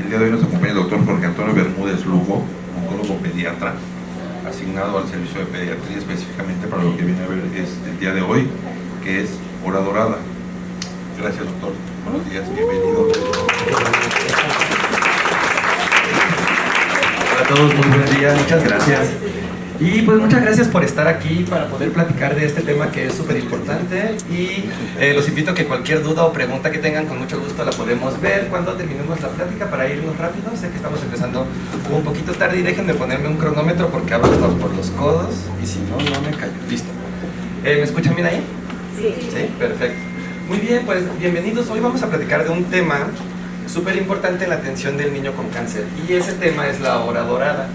El día de hoy nos acompaña el doctor Jorge Antonio Bermúdez Lugo, oncólogo pediatra, asignado al servicio de pediatría específicamente para lo que viene a ver el día de hoy, que es hora dorada. Gracias, doctor. Buenos días, bienvenido. Hola a todos, muy buen día, muchas gracias. Y pues muchas gracias por estar aquí para poder platicar de este tema que es súper importante y los invito a que cualquier duda o pregunta que tengan con mucho gusto la podemos ver cuando terminemos la plática para irnos rápido. Sé que estamos empezando un poquito tarde y déjenme ponerme un cronómetro porque hablo hasta por los codos y si no, no me callo. Listo. ¿Me escuchan bien ahí? Sí. Sí, perfecto. Muy bien, pues bienvenidos. Hoy vamos a platicar de un tema súper importante en la atención del niño con cáncer y ese tema es la hora dorada.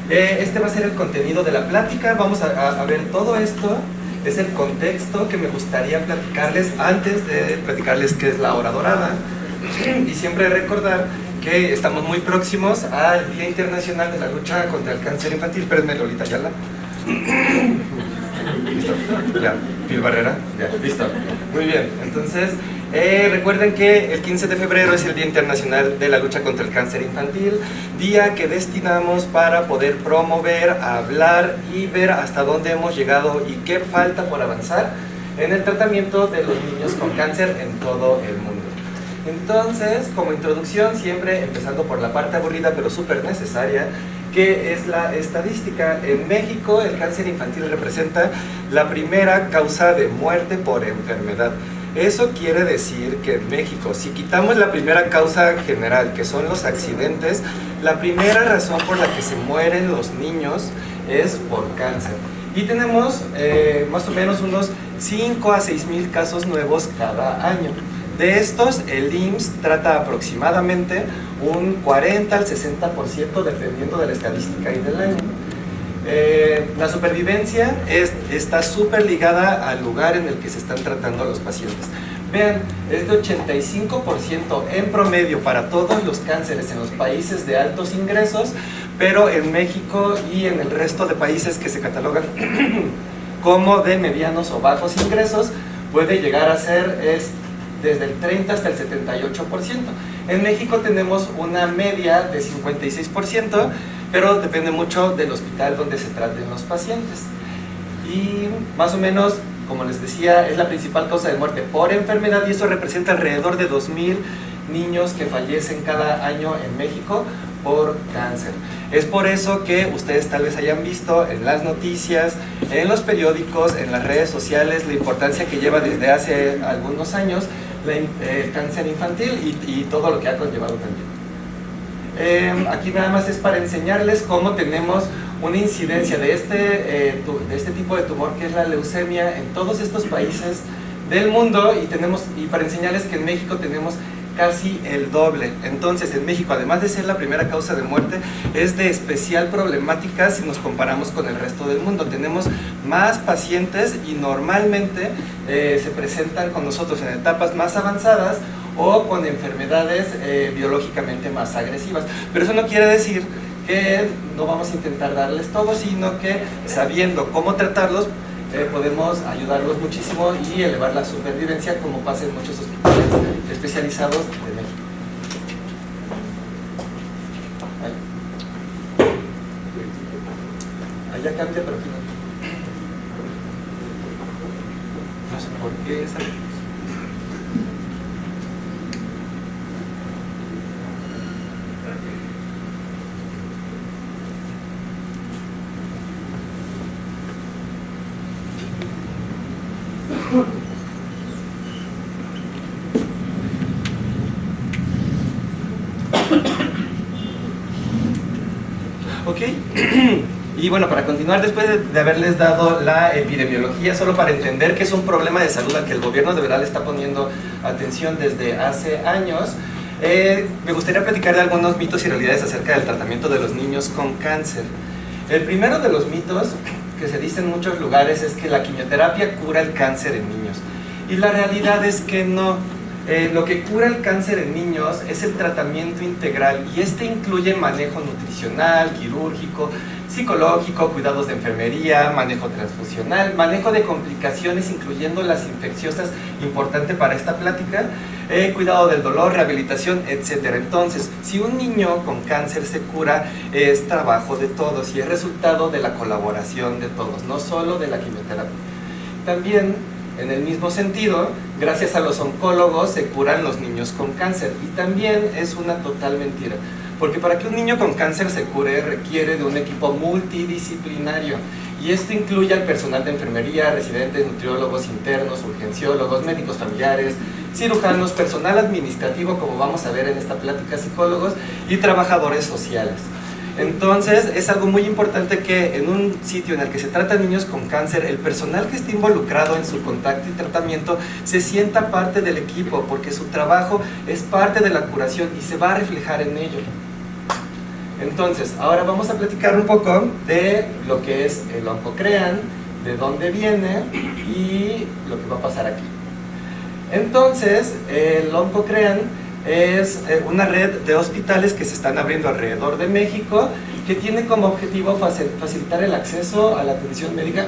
Este va a ser el contenido de la plática. Vamos a ver todo esto. Es el contexto que me gustaría platicarles antes de platicarles qué es la hora dorada. Y siempre recordar que estamos muy próximos al Día Internacional de la Lucha contra el Cáncer Infantil. Espérenme, Lolita Ayala. ¿Listo? Ya, Phil Barrera. Ya, listo. Muy bien. Entonces, recuerden que el 15 de febrero es el Día Internacional de la Lucha contra el Cáncer Infantil, día que destinamos para poder promover, hablar y ver hasta dónde hemos llegado y qué falta por avanzar en el tratamiento de los niños con cáncer en todo el mundo. Entonces, como introducción, siempre empezando por la parte aburrida pero súper necesaria, que es la estadística. En México el cáncer infantil representa la primera causa de muerte por enfermedad. Eso quiere decir que en México, si quitamos la primera causa general, que son los accidentes, la primera razón por la que se mueren los niños es por cáncer. Y tenemos más o menos unos 5 a 6 mil casos nuevos cada año. De estos, el IMSS trata aproximadamente un 40 al 60% dependiendo de la estadística y del año. La supervivencia está súper ligada al lugar en el que se están tratando a los pacientes. Vean, es de 85% en promedio para todos los cánceres en los países de altos ingresos, pero en México y en el resto de países que se catalogan como de medianos o bajos ingresos, puede llegar a ser desde el 30 hasta el 78%. En México tenemos una media de 56%, pero depende mucho del hospital donde se traten los pacientes. Y más o menos, como les decía, es la principal causa de muerte por enfermedad y eso representa alrededor de 2,000 niños que fallecen cada año en México por cáncer. Es por eso que ustedes tal vez hayan visto en las noticias, en los periódicos, en las redes sociales, la importancia que lleva desde hace algunos años el cáncer infantil y todo lo que ha conllevado también. Aquí nada más es para enseñarles cómo tenemos una incidencia de este tipo de tumor que es la leucemia en todos estos países del mundo y para enseñarles que en México tenemos casi el doble. Entonces en México, además de ser la primera causa de muerte, es de especial problemática si nos comparamos con el resto del mundo. Tenemos más pacientes y normalmente se presentan con nosotros en etapas más avanzadas o con enfermedades biológicamente más agresivas. Pero eso no quiere decir que no vamos a intentar darles todo, sino que sabiendo cómo tratarlos, podemos ayudarlos muchísimo y elevar la supervivencia, como pasa en muchos hospitales especializados de México. Allá cambia, pero aquí no. No sé por qué esa. Ok, y bueno, para continuar, después de haberles dado la epidemiología, solo para entender que es un problema de salud al que el gobierno de verdad le está poniendo atención desde hace años, me gustaría platicar de algunos mitos y realidades acerca del tratamiento de los niños con cáncer. El primero de los mitos que se dice en muchos lugares es que la quimioterapia cura el cáncer en niños, y la realidad es que no. Lo que cura el cáncer en niños es el tratamiento integral y este incluye manejo nutricional, quirúrgico, psicológico, cuidados de enfermería, manejo transfusional, manejo de complicaciones incluyendo las infecciosas, importante para esta plática, cuidado del dolor, rehabilitación, etc. Entonces, si un niño con cáncer se cura, es trabajo de todos y es resultado de la colaboración de todos, no solo de la quimioterapia. También, en el mismo sentido, gracias a los oncólogos se curan los niños con cáncer y también es una total mentira, porque para que un niño con cáncer se cure requiere de un equipo multidisciplinario y esto incluye al personal de enfermería, residentes, nutriólogos internos, urgenciólogos, médicos familiares, cirujanos, personal administrativo, como vamos a ver en esta plática, psicólogos y trabajadores sociales. Entonces es algo muy importante que en un sitio en el que se trata niños con cáncer, el personal que esté involucrado en su contacto y tratamiento se sienta parte del equipo, porque su trabajo es parte de la curación y se va a reflejar en ello. Entonces, ahora vamos a platicar un poco de lo que es el OncoCrean, de dónde viene y lo que va a pasar aquí. Entonces, el OncoCrean es una red de hospitales que se están abriendo alrededor de México, que tiene como objetivo facilitar el acceso a la atención médica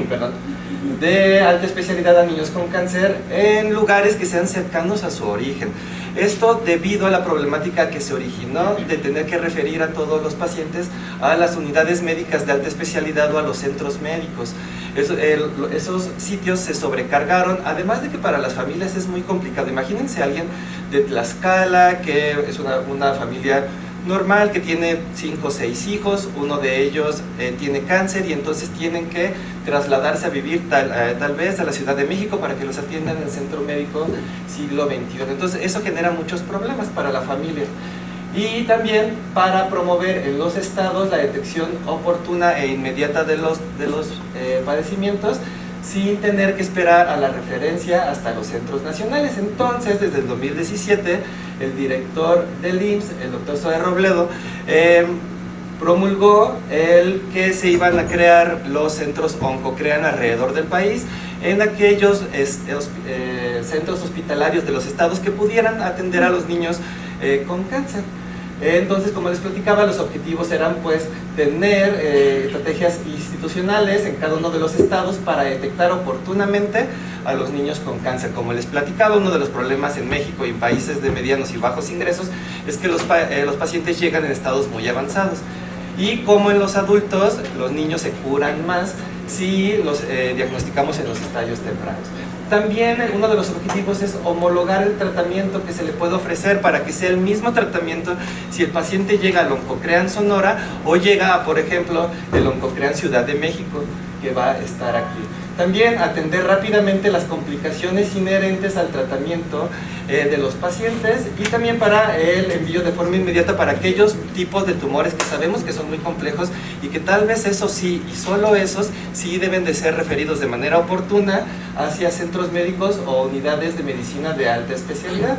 perdón, de alta especialidad a niños con cáncer en lugares que sean cercanos a su origen. Esto debido a la problemática que se originó de tener que referir a todos los pacientes a las unidades médicas de alta especialidad o a los centros médicos. Esos sitios se sobrecargaron, además de que para las familias es muy complicado. Imagínense a alguien de Tlaxcala, que es una familia normal, que tiene 5 o 6 hijos, uno de ellos tiene cáncer y entonces tienen que trasladarse a vivir tal vez a la Ciudad de México para que los atiendan en el centro médico siglo XXI. Entonces eso genera muchos problemas para la familia. Y también para promover en los estados la detección oportuna e inmediata de los padecimientos, sin tener que esperar a la referencia hasta los centros nacionales. Entonces, desde el 2017, el director del IMSS, el doctor Zoe Robledo, promulgó el que se iban a crear los centros OncoCrean alrededor del país, en aquellos centros hospitalarios de los estados que pudieran atender a los niños con cáncer. Entonces, como les platicaba, los objetivos eran pues tener estrategias institucionales en cada uno de los estados para detectar oportunamente a los niños con cáncer. Como les platicaba, uno de los problemas en México y en países de medianos y bajos ingresos es que los pacientes llegan en estados muy avanzados. Y como en los adultos, los niños se curan más si los diagnosticamos en los estadios tempranos. También uno de los objetivos es homologar el tratamiento que se le puede ofrecer para que sea el mismo tratamiento si el paciente llega al OncoCrean Sonora o llega, por ejemplo, el OncoCrean Ciudad de México, que va a estar aquí. También atender rápidamente las complicaciones inherentes al tratamiento de los pacientes y también para el envío de forma inmediata para aquellos tipos de tumores que sabemos que son muy complejos y que tal vez esos sí, y solo esos, sí deben de ser referidos de manera oportuna hacia centros médicos o unidades de medicina de alta especialidad.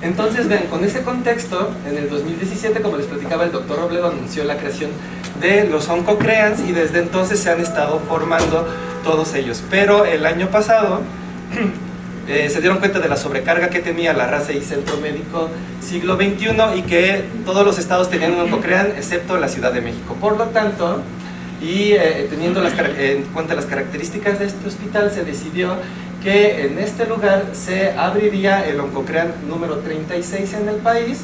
Entonces, ven, con ese contexto, en el 2017, como les platicaba, el doctor Robledo anunció la creación de los OncoCreans y desde entonces se han estado formando todos ellos. Pero el año pasado se dieron cuenta de la sobrecarga que tenía la RACI Centro Médico siglo XXI y que todos los estados tenían un OncoCrean excepto la Ciudad de México. Por lo tanto, y teniendo en cuenta las características de este hospital, se decidió que en este lugar se abriría el OncoCrean número 36 en el país,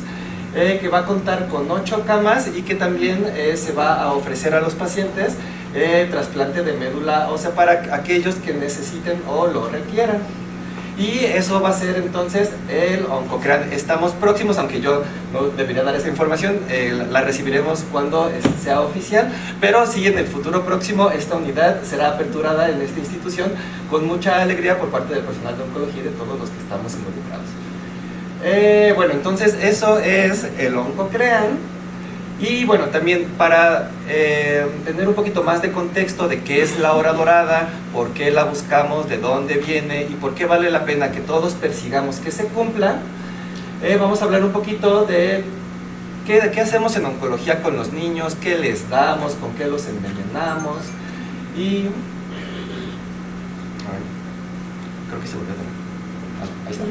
que va a contar con 8 camas y que también se va a ofrecer a los pacientes trasplante de médula ósea para aquellos que necesiten o lo requieran. Y eso va a ser entonces el OncoCrean. Estamos próximos, aunque yo no debería dar esa información, la recibiremos cuando sea oficial, pero sí, en el futuro próximo esta unidad será aperturada en esta institución con mucha alegría por parte del personal de oncología y de todos los que estamos involucrados. Bueno, entonces eso es el OncoCrean. Y bueno, también para tener un poquito más de contexto de qué es la hora dorada, por qué la buscamos, de dónde viene y por qué vale la pena que todos persigamos que se cumpla, vamos a hablar un poquito de qué hacemos en oncología con los niños, qué les damos, con qué los envenenamos y... creo que se volvió a dar. Ahí está.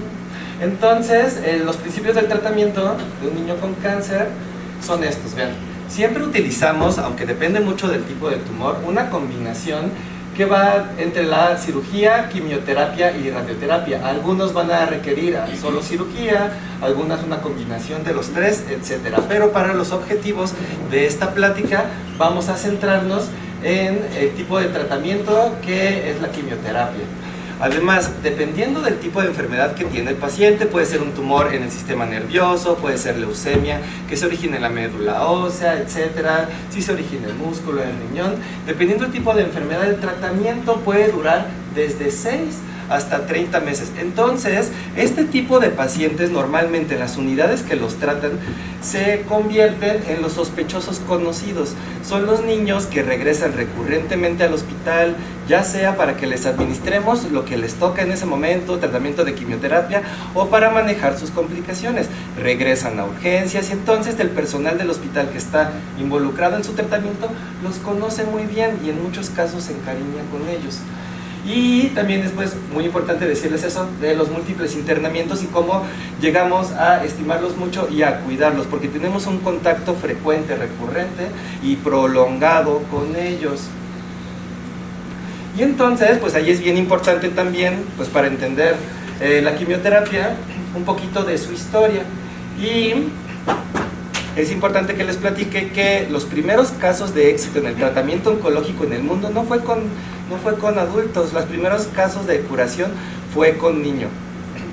Entonces, los principios del tratamiento de un niño con cáncer son estos, vean. Siempre utilizamos, aunque depende mucho del tipo de tumor, una combinación que va entre la cirugía, quimioterapia y radioterapia. Algunos van a requerir solo cirugía, algunas una combinación de los tres, etc. Pero para los objetivos de esta plática vamos a centrarnos en el tipo de tratamiento que es la quimioterapia. Además, dependiendo del tipo de enfermedad que tiene el paciente, puede ser un tumor en el sistema nervioso, puede ser leucemia, que se origina en la médula ósea, etc. Si se origina en el músculo, en el riñón. Dependiendo del tipo de enfermedad, el tratamiento puede durar desde 6 hasta 30 meses. Entonces, este tipo de pacientes normalmente en las unidades que los tratan se convierten en los sospechosos conocidos. Son los niños que regresan recurrentemente al hospital, ya sea para que les administremos lo que les toca en ese momento, tratamiento de quimioterapia, o para manejar sus complicaciones. Regresan a urgencias y entonces el personal del hospital que está involucrado en su tratamiento los conoce muy bien y en muchos casos se encariña con ellos. Y también después, muy importante decirles eso, de los múltiples internamientos y cómo llegamos a estimarlos mucho y a cuidarlos, porque tenemos un contacto frecuente, recurrente y prolongado con ellos. Y entonces, pues ahí es bien importante también, pues para entender la quimioterapia, un poquito de su historia. Y es importante que les platique que los primeros casos de éxito en el tratamiento oncológico en el mundo no fue con adultos. Los primeros casos de curación fue con niños.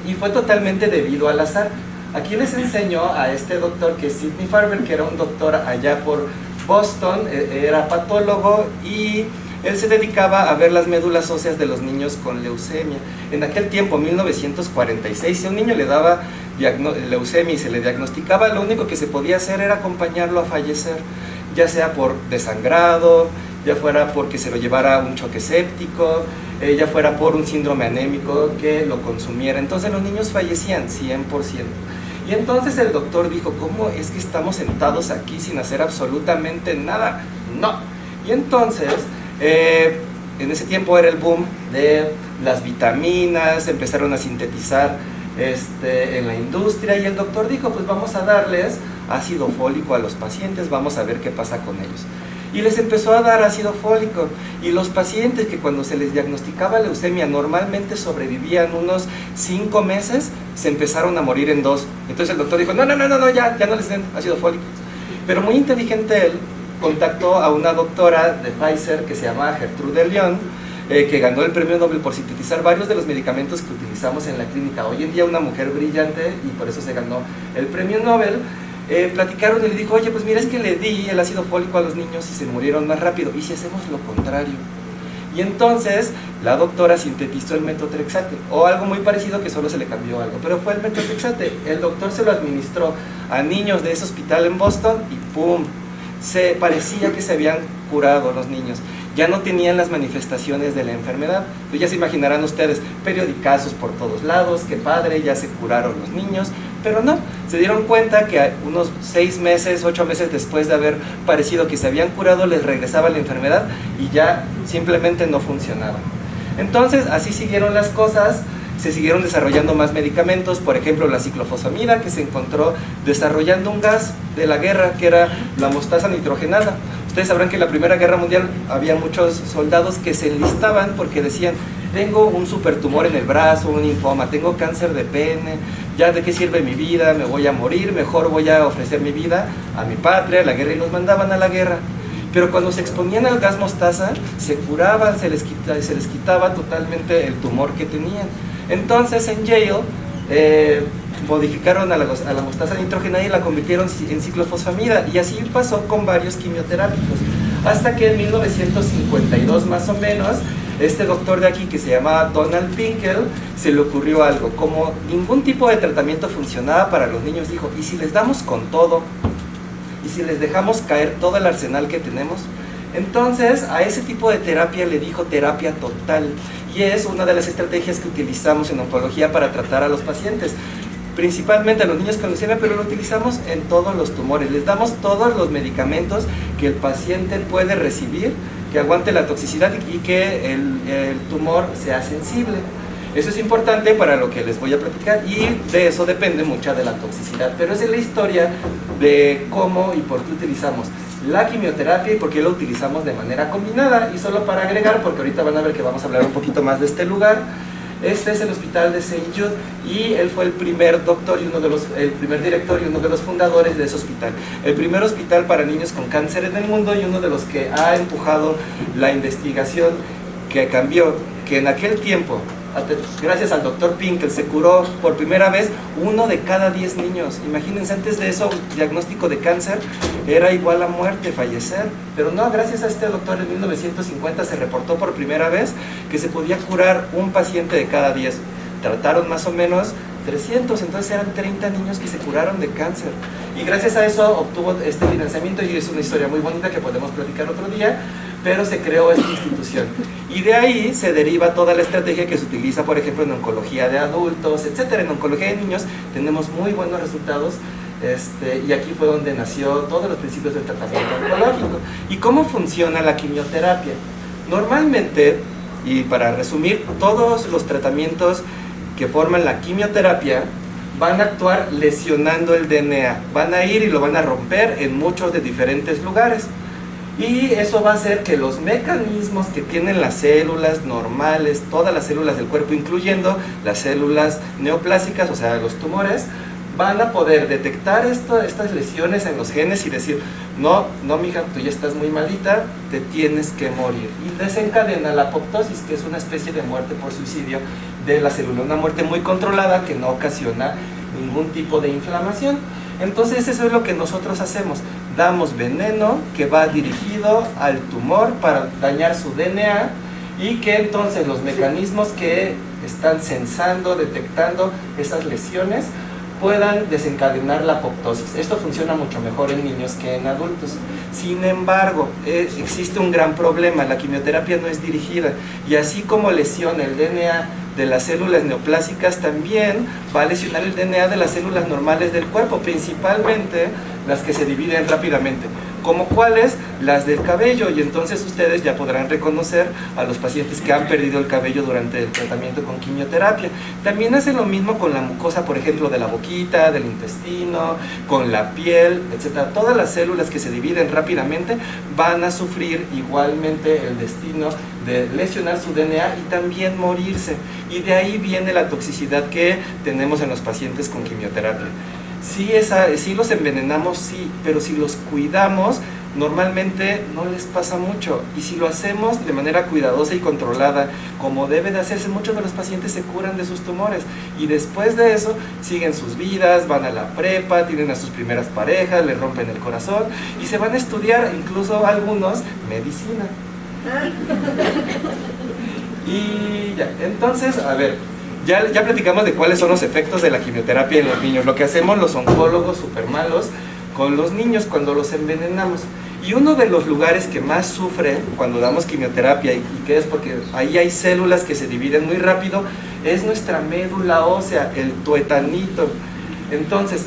Y fue totalmente debido al azar. Aquí les enseño a este doctor que es Sidney Farber, que era un doctor allá por Boston, era patólogo y él se dedicaba a ver las médulas óseas de los niños con leucemia. En aquel tiempo, 1946, si a un niño le daba leucemia y se le diagnosticaba, lo único que se podía hacer era acompañarlo a fallecer, ya sea por desangrado, ya fuera porque se lo llevara un choque séptico, ya fuera por un síndrome anémico que lo consumiera. Entonces los niños fallecían 100%. Y entonces el doctor dijo, ¿cómo es que estamos sentados aquí sin hacer absolutamente nada? No. Y entonces, en ese tiempo era el boom de las vitaminas, empezaron a sintetizar en la industria y el doctor dijo, pues vamos a darles ácido fólico a los pacientes, vamos a ver qué pasa con ellos. Y les empezó a dar ácido fólico y los pacientes que cuando se les diagnosticaba leucemia normalmente sobrevivían unos 5 meses, se empezaron a morir en 2. Entonces el doctor dijo, no, ya no les den ácido fólico. Pero muy inteligente él, contactó a una doctora de Pfizer que se llama Gertrude León, que ganó el premio Nobel por sintetizar varios de los medicamentos que utilizamos en la clínica. Hoy en día una mujer brillante y por eso se ganó el premio Nobel. Platicaron y le dijo, oye, pues mira, es que le di el ácido fólico a los niños y se murieron más rápido. ¿Y si hacemos lo contrario? Y entonces la doctora sintetizó el metotrexate, o algo muy parecido que solo se le cambió algo, pero fue el metotrexate. El doctor se lo administró a niños de ese hospital en Boston y ¡pum! Se parecía que se habían curado los niños. Ya no tenían las manifestaciones de la enfermedad. Pues ya se imaginarán ustedes, periodicazos por todos lados, qué padre, ya se curaron los niños, pero no, se dieron cuenta que unos 6 meses, 8 meses después de haber parecido que se habían curado, les regresaba la enfermedad y ya simplemente no funcionaba. Entonces así siguieron las cosas, se siguieron desarrollando más medicamentos, por ejemplo la ciclofosfamida, que se encontró desarrollando un gas de la guerra que era la mostaza nitrogenada. Ustedes sabrán que en la Primera Guerra Mundial había muchos soldados que se enlistaban porque decían, tengo un supertumor en el brazo, un linfoma, tengo cáncer de pene, ya de qué sirve mi vida, me voy a morir, mejor voy a ofrecer mi vida a mi patria, a la guerra, y los mandaban a la guerra. Pero cuando se exponían al gas mostaza, se curaban, se les quitaba totalmente el tumor que tenían. Entonces en Yale modificaron a la mostaza nitrogenada y la convirtieron en ciclofosfamida, y así pasó con varios quimioterápicos, hasta que en 1952 más o menos, este doctor de aquí que se llamaba Donald Pinkel, se le ocurrió algo. Como ningún tipo de tratamiento funcionaba para los niños, dijo, ¿y si les damos con todo? ¿Y si les dejamos caer todo el arsenal que tenemos? Entonces a ese tipo de terapia le dijo terapia total, y es una de las estrategias que utilizamos en oncología para tratar a los pacientes, principalmente a los niños con leucemia, pero lo utilizamos en todos los tumores. Les damos todos los medicamentos que el paciente puede recibir, que aguante la toxicidad y que el tumor sea sensible. Eso es importante para lo que les voy a platicar y de eso depende mucha de la toxicidad. Pero esa es la historia de cómo y por qué utilizamos la quimioterapia y por qué lo utilizamos de manera combinada. Y solo para agregar, porque ahorita van a ver que vamos a hablar un poquito más de este lugar, este es el hospital de St. Jude y él fue el primer doctor y el primer director y uno de los fundadores de ese hospital. El primer hospital para niños con cáncer en el mundo y uno de los que ha empujado la investigación que cambió, que en aquel tiempo, gracias al doctor Pinkel, se curó por primera vez 1 de cada 10 niños. Imagínense, antes de eso, diagnóstico de cáncer era igual a muerte, fallecer. Pero no, gracias a este doctor en 1950 se reportó por primera vez que se podía curar un paciente de cada 10. Trataron más o menos 300, entonces eran 30 niños que se curaron de cáncer. Y gracias a eso obtuvo este financiamiento y es una historia muy bonita que podemos platicar otro día. Pero se creó esta institución y de ahí se deriva toda la estrategia que se utiliza, por ejemplo, en oncología de adultos, etcétera. En oncología de niños tenemos muy buenos resultados y aquí fue donde nació todos los principios del tratamiento oncológico. ¿Y cómo funciona la quimioterapia? Normalmente, y para resumir, todos los tratamientos que forman la quimioterapia van a actuar lesionando el DNA, van a ir y lo van a romper en muchos de diferentes lugares. Y eso va a hacer que los mecanismos que tienen las células normales, todas las células del cuerpo, incluyendo las células neoplásicas, o sea, los tumores, van a poder detectar estas lesiones en los genes y decir, no, mija, tú ya estás muy malita, te tienes que morir. Y desencadena la apoptosis, que es una especie de muerte por suicidio de la célula, una muerte muy controlada que no ocasiona ningún tipo de inflamación. Entonces eso es lo que nosotros hacemos, damos veneno que va dirigido al tumor para dañar su DNA y que entonces los mecanismos que están sensando, detectando esas lesiones puedan desencadenar la apoptosis. Esto funciona mucho mejor en niños que en adultos. Sin embargo, existe un gran problema, la quimioterapia no es dirigida y así como lesiona el DNA de las células neoplásicas, también va a lesionar el DNA de las células normales del cuerpo, principalmente las que se dividen rápidamente. ¿Como cuáles? Las del cabello, y entonces ustedes ya podrán reconocer a los pacientes que han perdido el cabello durante el tratamiento con quimioterapia. También hace lo mismo con la mucosa, por ejemplo, de la boquita, del intestino, con la piel, etc. Todas las células que se dividen rápidamente van a sufrir igualmente el destino de lesionar su DNA y también morirse. Y de ahí viene la toxicidad que tenemos en los pacientes con quimioterapia. Sí los envenenamos, sí, pero si los cuidamos, normalmente no les pasa mucho. Y si lo hacemos de manera cuidadosa y controlada, como debe de hacerse, muchos de los pacientes se curan de sus tumores. Y después de eso, siguen sus vidas, van a la prepa, tienen a sus primeras parejas, les rompen el corazón y se van a estudiar, incluso algunos, medicina. Y ya, entonces, a ver, ya platicamos de cuáles son los efectos de la quimioterapia en los niños, lo que hacemos los oncólogos súper malos con los niños cuando los envenenamos. Y uno de los lugares que más sufre cuando damos quimioterapia, y que es porque ahí hay células que se dividen muy rápido, es nuestra médula ósea, el tuetanito. Entonces,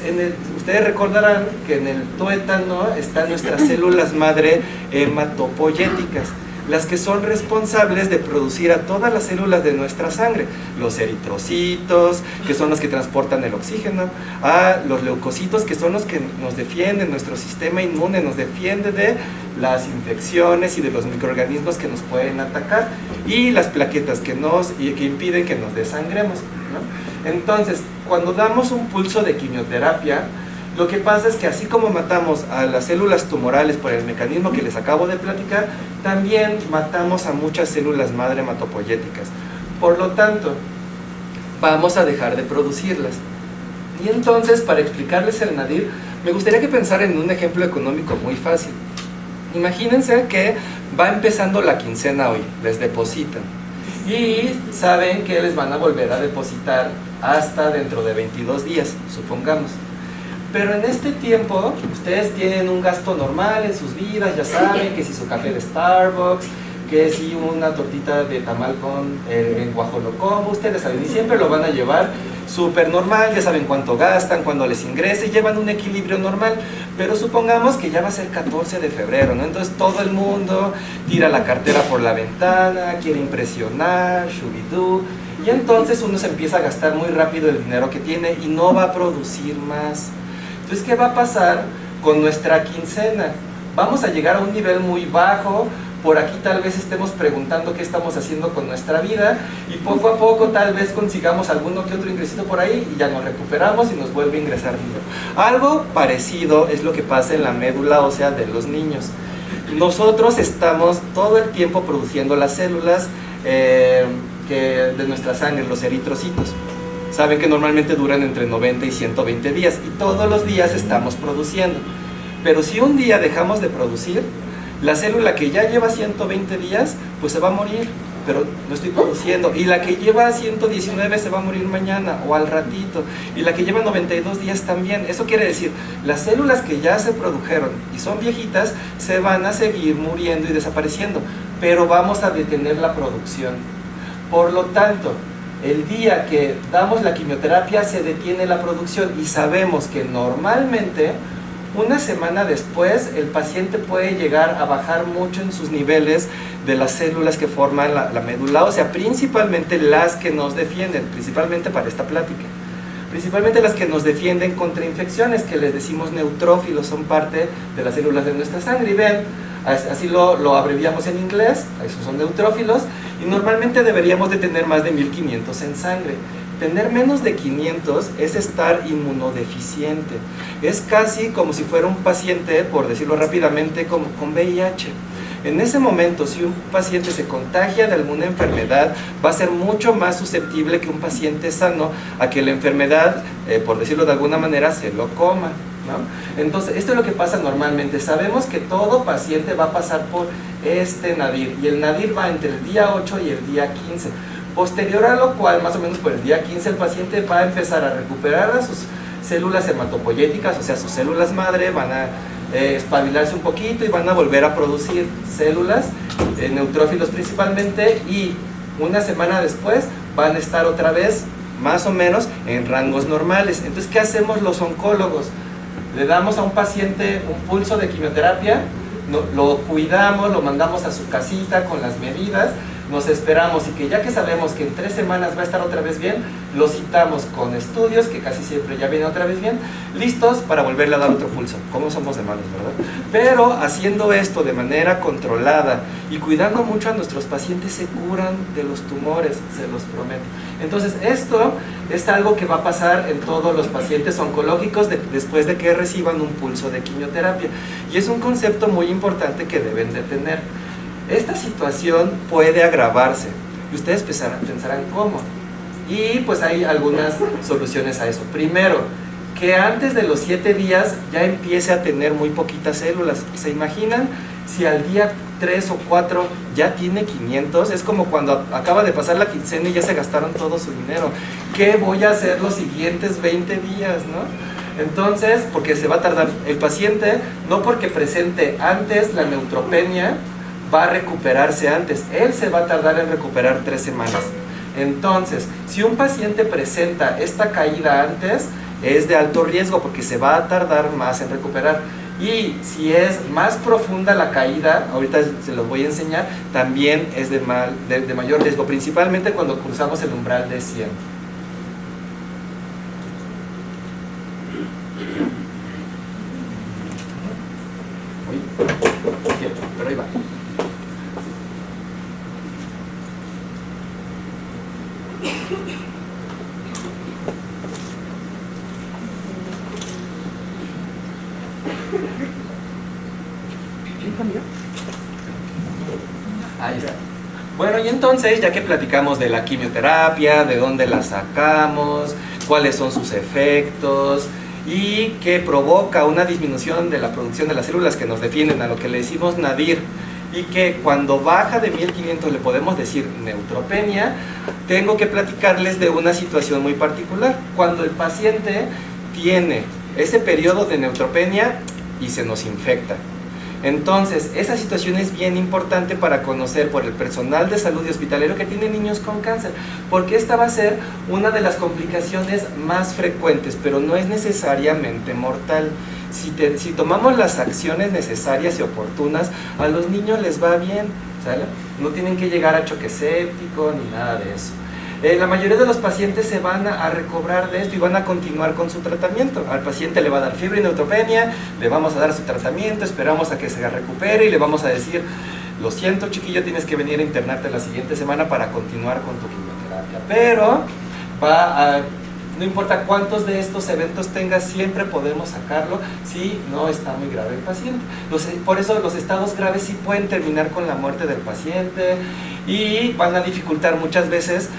ustedes recordarán que en el tuétano están nuestras células madre hematopoyéticas, las que son responsables de producir a todas las células de nuestra sangre, los eritrocitos, que son los que transportan el oxígeno, a los leucocitos, que son los que nos defienden, nuestro sistema inmune nos defiende de las infecciones y de los microorganismos que nos pueden atacar, y las plaquetas que impiden que nos desangremos, ¿no? Entonces, cuando damos un pulso de quimioterapia, lo que pasa es que así como matamos a las células tumorales por el mecanismo que les acabo de platicar, también matamos a muchas células madre hematopoyéticas. Por lo tanto, vamos a dejar de producirlas. Y entonces, para explicarles el nadir, me gustaría que pensaran en un ejemplo económico muy fácil. Imagínense que va empezando la quincena hoy, les depositan. Y saben que les van a volver a depositar hasta dentro de 22 días, supongamos. Pero en este tiempo, ustedes tienen un gasto normal en sus vidas, ya saben, que si su café de Starbucks, que si una tortita de tamal en guajolocombo, ustedes saben, y siempre lo van a llevar súper normal, ya saben cuánto gastan, cuándo les ingresa, y llevan un equilibrio normal. Pero supongamos que ya va a ser 14 de febrero, ¿no? Entonces todo el mundo tira la cartera por la ventana, quiere impresionar, shubidú, Y entonces uno se empieza a gastar muy rápido el dinero que tiene y no va a producir más. Entonces, ¿qué va a pasar con nuestra quincena? Vamos a llegar a un nivel muy bajo. Por aquí tal vez estemos preguntando qué estamos haciendo con nuestra vida y poco a poco tal vez consigamos alguno que otro ingresito por ahí y ya nos recuperamos y nos vuelve a ingresar dinero. Algo parecido es lo que pasa en la médula ósea de los niños. Nosotros estamos todo el tiempo produciendo las células de nuestra sangre, los eritrocitos. Saben que normalmente duran entre 90 y 120 días y todos los días estamos produciendo. Pero si un día dejamos de producir, la célula que ya lleva 120 días, pues se va a morir, pero no estoy produciendo. Y la que lleva 119 se va a morir mañana o al ratito. Y la que lleva 92 días también. Eso quiere decir, las células que ya se produjeron y son viejitas, se van a seguir muriendo y desapareciendo. Pero vamos a detener la producción. Por lo tanto, el día que damos la quimioterapia se detiene la producción y sabemos que normalmente una semana después el paciente puede llegar a bajar mucho en sus niveles de las células que forman la médula ósea, principalmente las que nos defienden, principalmente para esta plática. Principalmente las que nos defienden contra infecciones, que les decimos neutrófilos, son parte de las células de nuestra sangre. Y ven, así lo abreviamos en inglés, esos son neutrófilos, y normalmente deberíamos de tener más de 1500 en sangre. Tener menos de 500 es estar inmunodeficiente. Es casi como si fuera un paciente, por decirlo rápidamente, con VIH. En ese momento, si un paciente se contagia de alguna enfermedad, va a ser mucho más susceptible que un paciente sano a que la enfermedad, por decirlo de alguna manera, se lo coma, ¿no? Entonces, esto es lo que pasa normalmente. Sabemos que todo paciente va a pasar por este nadir, y el nadir va entre el día 8 y el día 15. Posterior a lo cual, más o menos por el día 15, el paciente va a empezar a recuperar a sus células hematopoyéticas, o sea, sus células madre, van a espabilarse un poquito y van a volver a producir células, neutrófilos principalmente, y una semana después van a estar otra vez, más o menos, en rangos normales. Entonces, ¿qué hacemos los oncólogos? Le damos a un paciente un pulso de quimioterapia, lo cuidamos, lo mandamos a su casita con las medidas, nos esperamos, y que ya que sabemos que en 3 semanas va a estar otra vez bien, lo citamos con estudios, que casi siempre ya viene otra vez bien, listos para volverle a dar otro pulso. ¿Cómo somos de malos, verdad? Pero haciendo esto de manera controlada y cuidando mucho a nuestros pacientes, se curan de los tumores, se los prometo. Entonces, esto es algo que va a pasar en todos los pacientes oncológicos después de que reciban un pulso de quimioterapia. Y es un concepto muy importante que deben de tener. Esta situación puede agravarse y ustedes pensarán cómo. Y pues hay algunas soluciones a eso. Primero, que antes de los 7 días ya empiece a tener muy poquitas células. ¿Se imaginan si al día 3 o 4 ya tiene 500? Es como cuando acaba de pasar la quincena y ya se gastaron todo su dinero. ¿Qué voy a hacer los siguientes 20 días, no? Entonces, porque se va a tardar el paciente, no porque presente antes la neutropenia, va a recuperarse antes. Él se va a tardar en recuperar 3 semanas. Entonces, si un paciente presenta esta caída antes, es de alto riesgo porque se va a tardar más en recuperar. Y si es más profunda la caída, ahorita se los voy a enseñar, también es de mayor riesgo, principalmente cuando cruzamos el umbral de 100. Pero ahí va. Ahí está. Bueno, y entonces, ya que platicamos de la quimioterapia, de dónde la sacamos, cuáles son sus efectos y que provoca una disminución de la producción de las células que nos defienden, a lo que le decimos nadir, y que cuando baja de 1500 le podemos decir neutropenia, tengo que platicarles de una situación muy particular. Cuando el paciente tiene ese periodo de neutropenia y se nos infecta. Entonces, esa situación es bien importante para conocer por el personal de salud y hospitalero que tiene niños con cáncer, porque esta va a ser una de las complicaciones más frecuentes, pero no es necesariamente mortal. Si tomamos las acciones necesarias y oportunas, a los niños les va bien, ¿sale? No tienen que llegar a choque séptico ni nada de eso. La mayoría de los pacientes se van a recobrar de esto y van a continuar con su tratamiento. Al paciente le va a dar fiebre y neutropenia, le vamos a dar su tratamiento, esperamos a que se recupere y le vamos a decir: lo siento, chiquillo, tienes que venir a internarte la siguiente semana para continuar con tu quimioterapia. Pero no importa cuántos de estos eventos tengas, siempre podemos sacarlo si no está muy grave el paciente. Por eso los estados graves sí pueden terminar con la muerte del paciente y van a dificultar muchas veces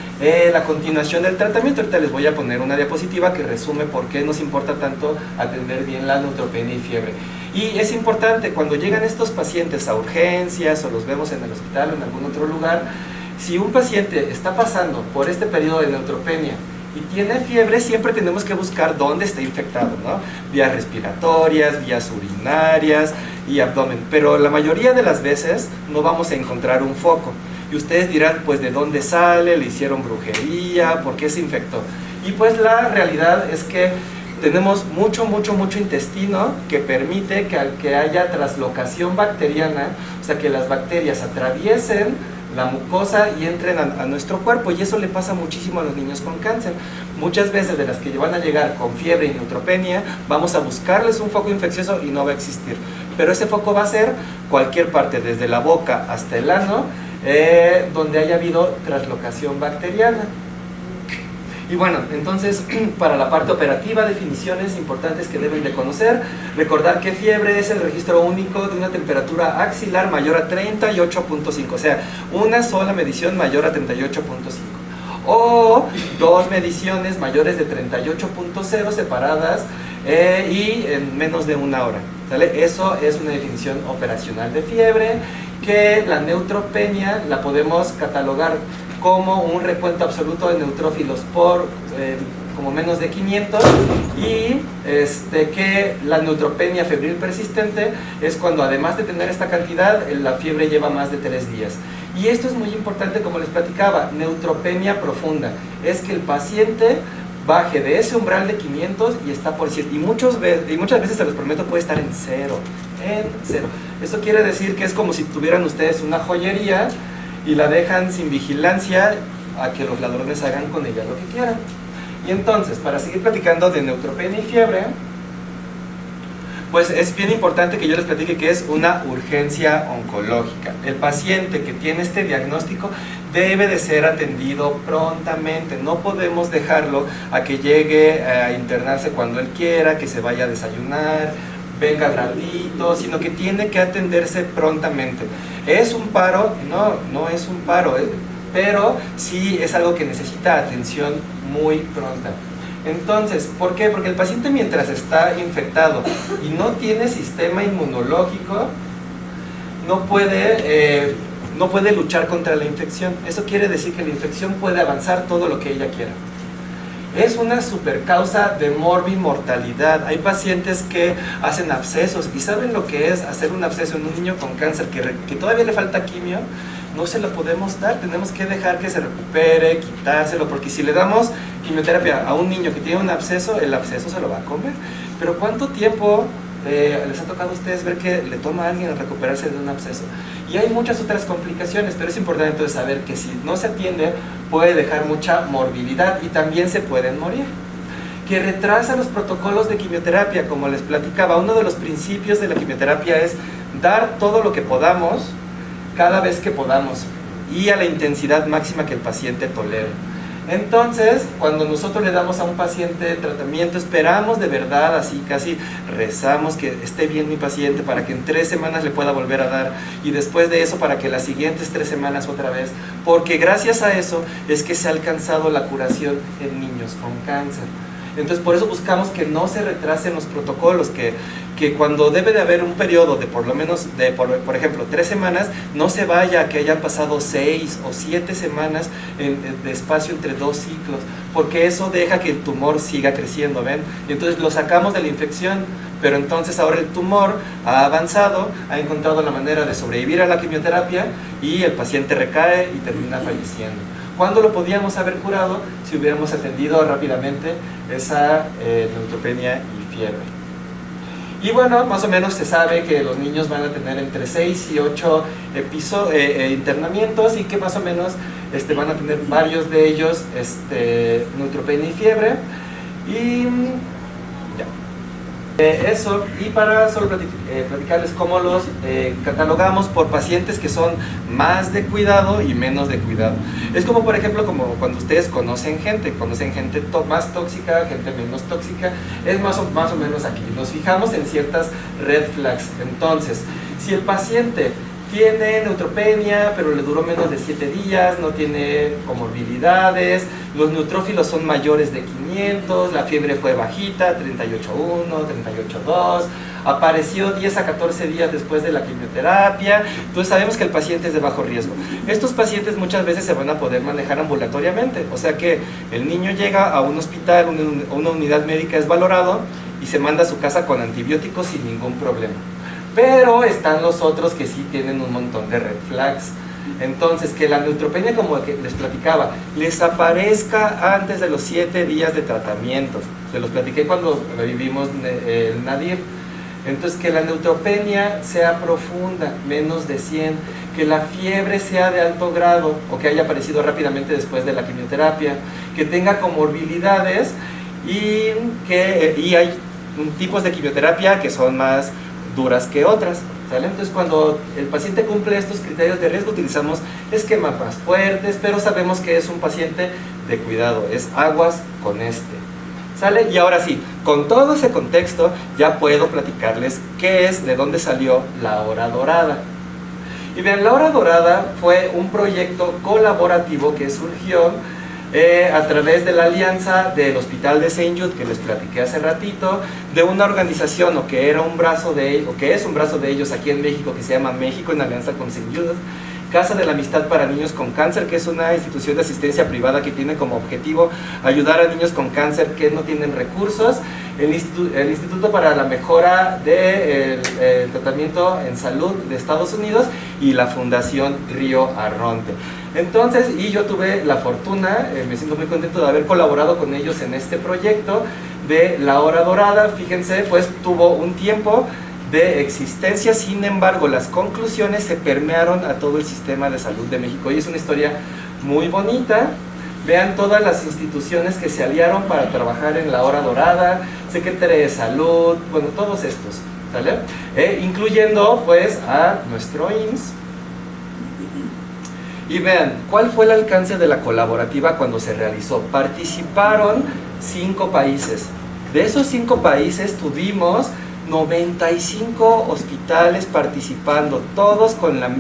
la continuación del tratamiento. Ahorita les voy a poner una diapositiva que resume por qué nos importa tanto atender bien la neutropenia y fiebre. Y es importante, cuando llegan estos pacientes a urgencias o los vemos en el hospital o en algún otro lugar, si un paciente está pasando por este periodo de neutropenia y tiene fiebre, siempre tenemos que buscar dónde está infectado, ¿no? Vías respiratorias, vías urinarias y abdomen. Pero la mayoría de las veces no vamos a encontrar un foco. Y ustedes dirán, pues, ¿de dónde sale? ¿Le hicieron brujería? ¿Por qué se infectó? Y pues la realidad es que tenemos mucho intestino que permite que haya traslocación bacteriana, o sea, que las bacterias atraviesen la mucosa y entren a nuestro cuerpo, y eso le pasa muchísimo a los niños con cáncer. Muchas veces de las que van a llegar con fiebre y neutropenia, vamos a buscarles un foco infeccioso y no va a existir. Pero ese foco va a ser cualquier parte, desde la boca hasta el ano, donde haya habido traslocación bacteriana. Y bueno, entonces, para la parte operativa, definiciones importantes que deben de conocer: recordar que fiebre es el registro único de una temperatura axilar mayor a 38.5, o sea, una sola medición mayor a 38.5, o dos mediciones mayores de 38.0 separadas y en menos de una hora, ¿sale? Eso es una definición operacional de fiebre, que la neutropenia la podemos catalogar como un recuento absoluto de neutrófilos por como menos de 500, y que la neutropenia febril persistente es cuando, además de tener esta cantidad, la fiebre lleva más de 3 días. Y esto es muy importante, como les platicaba: neutropenia profunda es que el paciente baje de ese umbral de 500 y está por 100, y muchas veces, se los prometo, puede estar en cero. Eso quiere decir que es como si tuvieran ustedes una joyería y la dejan sin vigilancia a que los ladrones hagan con ella lo que quieran. Y entonces, para seguir platicando de neutropenia y fiebre, pues es bien importante que yo les platique que es una urgencia oncológica. El paciente que tiene este diagnóstico debe de ser atendido prontamente. No podemos dejarlo a que llegue a internarse cuando él quiera, que se vaya a desayunar, venga al ratito, sino que tiene que atenderse prontamente. ¿Es un paro? No es un paro, pero sí es algo que necesita atención muy pronta. Entonces, ¿por qué? Porque el paciente, mientras está infectado y no tiene sistema inmunológico, no puede luchar contra la infección. Eso quiere decir que la infección puede avanzar todo lo que ella quiera. Es una supercausa de morbimortalidad. Hay pacientes que hacen abscesos, y ¿saben lo que es hacer un absceso en un niño con cáncer que todavía le falta quimio? No se lo podemos dar, tenemos que dejar que se recupere, quitárselo, porque si le damos quimioterapia a un niño que tiene un absceso, el absceso se lo va a comer. Pero ¿cuánto tiempo les ha tocado a ustedes ver que le toma a alguien recuperarse de un absceso? Y hay muchas otras complicaciones, pero es importante entonces saber que si no se atiende, puede dejar mucha morbilidad y también se pueden morir. Que retrasa los protocolos de quimioterapia, como les platicaba. Uno de los principios de la quimioterapia es dar todo lo que podamos, cada vez que podamos, y a la intensidad máxima que el paciente tolere. Entonces, cuando nosotros le damos a un paciente tratamiento, esperamos de verdad, así casi rezamos que esté bien mi paciente para que en 3 semanas le pueda volver a dar, y después de eso para que las siguientes 3 semanas otra vez, porque gracias a eso es que se ha alcanzado la curación en niños con cáncer. Entonces, por eso buscamos que no se retrasen los protocolos, que cuando debe de haber un periodo de por lo menos, por ejemplo, 3 semanas, no se vaya a que hayan pasado 6 o 7 semanas de espacio entre 2 ciclos, porque eso deja que el tumor siga creciendo, ¿ven? Y entonces lo sacamos de la infección, pero entonces ahora el tumor ha avanzado, ha encontrado la manera de sobrevivir a la quimioterapia, y el paciente recae y termina falleciendo. ¿Cuándo lo podíamos haber curado? Si hubiéramos atendido rápidamente esa neutropenia y fiebre. Y bueno, más o menos se sabe que los niños van a tener entre 6 y 8 internamientos y que más o menos van a tener varios de ellos neutropenia y fiebre. Y ya. Eso, y para solo platicarles cómo los catalogamos por pacientes que son más de cuidado y menos de cuidado. Es como por ejemplo como cuando ustedes conocen gente más tóxica, gente menos tóxica, es más o menos aquí. Nos fijamos en ciertas red flags. Entonces, si el paciente tiene neutropenia, pero le duró menos de 7 días, no tiene comorbilidades, los neutrófilos son mayores de 500, la fiebre fue bajita, 38.1, 38.2, apareció 10 a 14 días después de la quimioterapia, entonces sabemos que el paciente es de bajo riesgo. Estos pacientes muchas veces se van a poder manejar ambulatoriamente, o sea que el niño llega a un hospital, una unidad médica es valorado y se manda a su casa con antibióticos sin ningún problema. Pero están los otros que sí tienen un montón de red flags. Entonces, que la neutropenia, como que les platicaba, les aparezca antes de los 7 días de tratamiento. Se los platiqué cuando vivimos el Nadir. Entonces, que la neutropenia sea profunda, menos de 100, que la fiebre sea de alto grado o que haya aparecido rápidamente después de la quimioterapia, que tenga comorbilidades y hay tipos de quimioterapia que son más duras que otras, ¿sale? Entonces cuando el paciente cumple estos criterios de riesgo utilizamos esquemas más fuertes, pero sabemos que es un paciente de cuidado, es aguas con ¿sale? Y ahora sí, con todo ese contexto ya puedo platicarles qué es, de dónde salió la hora dorada. Y bien, la hora dorada fue un proyecto colaborativo que surgió a través de la alianza del Hospital de St. Jude, que les platiqué hace ratito, de una organización, o que es un brazo de ellos aquí en México, que se llama México en Alianza con St. Jude, Casa de la Amistad para Niños con Cáncer, que es una institución de asistencia privada que tiene como objetivo ayudar a niños con cáncer que no tienen recursos, el Instituto para la Mejora del Tratamiento en Salud de Estados Unidos y la Fundación Río Arronte. Entonces, y yo tuve la fortuna, me siento muy contento de haber colaborado con ellos en este proyecto de la hora dorada. Fíjense, pues tuvo un tiempo de existencia, sin embargo las conclusiones se permearon a todo el sistema de salud de México y es una historia muy bonita. Vean todas las instituciones que se aliaron para trabajar en la hora dorada, Secretaría de Salud, bueno, todos estos, ¿sale? Incluyendo pues a nuestro IMSS. Y vean, ¿cuál fue el alcance de la colaborativa cuando se realizó? Participaron 5 países. De esos 5 países tuvimos 95 hospitales participando, todos con el